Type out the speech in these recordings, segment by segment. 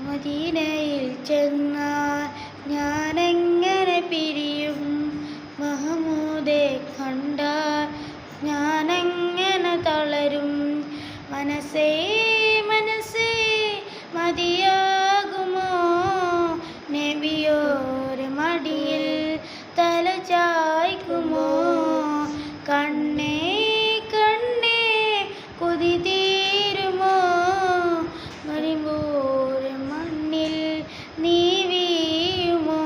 മദീനയിൽ ചെന്നാൽ ഞാനെങ്ങനെ പിരിയും? മഹമൂദെ കണ്ടാൽ ഞാനെങ്ങനെ തളരും? മനസ്സേ മനസ്സേ മതിയാകുമോ നബിയോരെ മടിയിൽ തല ചായ്ക്കുമോ? കണ്ണേ കണ്ണേ കൊതി തീരുമോ? മരിമ്പോരെ മണ്ണിൽ നീ വീഴുമോ?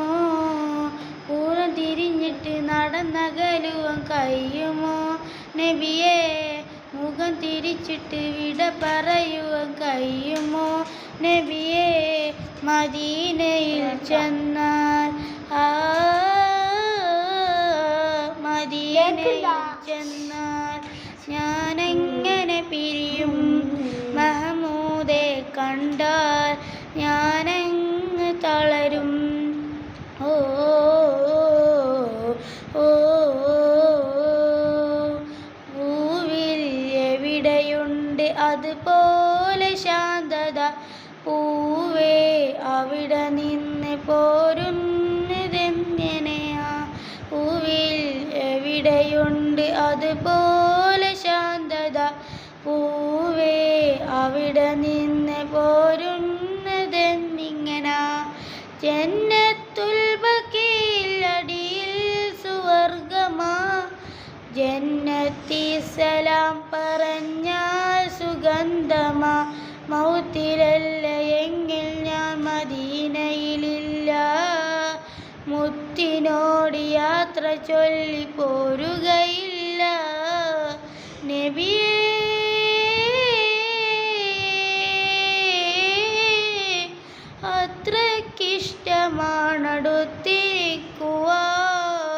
പൂരം തിരിഞ്ഞിട്ട് നടന്നകലുവാൻ കഴിയുമോ നബിയേ? മുഖം തിരിച്ചിട്ട് വിട പറയുവാൻ കഴിയുമോ നബിയേ? മദീനയിൽ ചെന്നാൽ മദീനയിൽ ചെന്നാൽ ഞാനെങ്ങനെ പിരിയും? മഹമൂദെ കണ്ടാൽ ഞാനെങ്ങ് തളരും? ഓ ഓ പൂവിൽ എവിടെയുണ്ട് അതുപോലെ ശാന്തത? പൂവേ അവിടെ നിന്ന് പോരുന്നതെങ്ങനെയാ? പൂവിൽ എവിടെയുണ്ട് അതുപോലെ ശാന്തത? പൂവേ അവിടെ നിന്ന് പോരുന്നതെന്നിങ്ങനാ? ജന്നത്തുൽ ബഖീൽ അടിയിൽ സുവർഗമാ? ജന്നത്തി സലാം പറഞ്ഞാൽ സുഗന്ധമാ? മൗത്തിലല്ല എങ്കിൽ ഞാൻ മദീനയിലില്ല. മുത്തിനോട് യാത്ര ചൊല്ലി പോരുകയില്ല നബിയേ.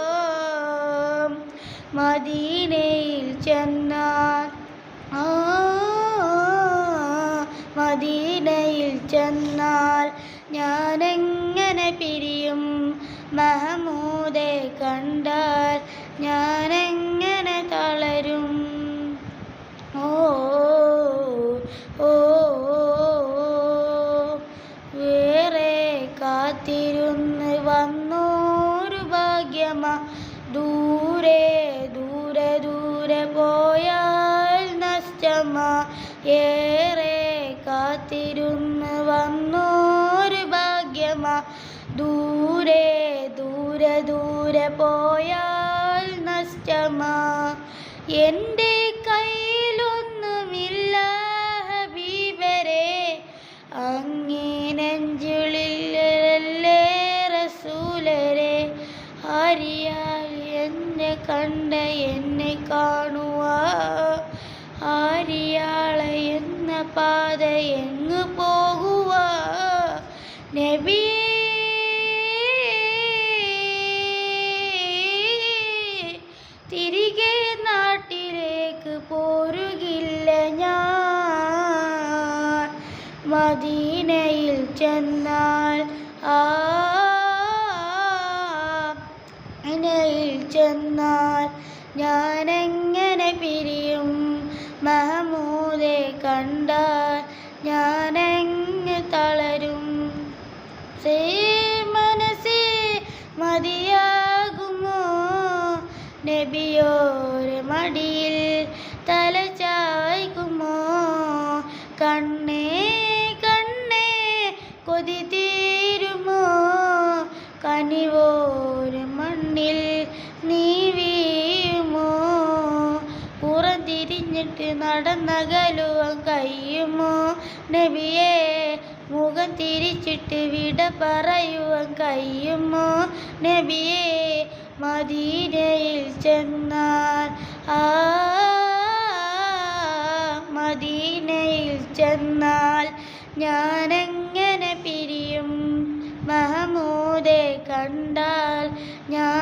അത്രയ്ക്കിഷ്ടമാണടുത്തിരിക്കുവാൻ മദീനയിൽ ചെന്നാൽ മദീനയിൽ ചെന്നാൽ ഞാനെങ്ങനെ പിരിയും? മഹമൂദെ കണ്ടാൽ ഞാനെങ്ങനെ തളരും? ഓ ഓ വേറെ കാത്തിരുന്ന് വന്നോരു ഭാഗ്യമാ? ദൂരെ ദൂരെ ദൂരെ പോയാൽ നഷ്ടമാ? ഏറെ കാത്തിരുന്ന് വന്നോരു ഭാഗ്യമാ? ദൂരെ ദൂരെ ദൂരെ പോയാൽ നഷ്ടമാ? എൻ്റെ കയ്യിലൊന്നുമില്ല ഹബീബരേ, അങ്ങേ നെഞ്ചുള്ളിലല്ലേ റസൂലരേ. ആരിയാൽ എന്നെ കണ്ട എന്നെ കാണുവാ? ആരിയാളെ എന്ന പാത എങ്ങു പോകുവാ നബിയേ? തിരികെ നാട്ടിലേക്ക് പോരുകില്ല ഞാൻ മദീനയിൽ ചെന്നാൽ മദീനയിൽ ചെന്നാൽ ഞാനെങ്ങനെ പിരിയും? മഹമൂദെ കണ്ടാൽ ഞാനെങ്ങ് തളരും? മനസ്സേ മതിയാകുമോ നബിയോരെ മടിയിൽ തല ചായ്ക്കുമോ? കണ്ണേ കണ്ണേ കൊതി തീരുമോ? കനിവോരെ മണ്ണിൽ നീ വീഴുമോ? പുറം തിരിഞ്ഞിട്ട് നടന്നകലുവാൻ കഴിയുമോ നബിയേ? മുഖം തിരിച്ചിട്ട് വിട പറയുവാൻ കഴിയുമോ നബിയേ? മദീനയിൽ ചെന്നാൽ മദീനയിൽ ചെന്നാൽ ഞാനെങ്ങനെ പിരിയും? മഹമൂദെ കണ്ടാൽ ഞാൻ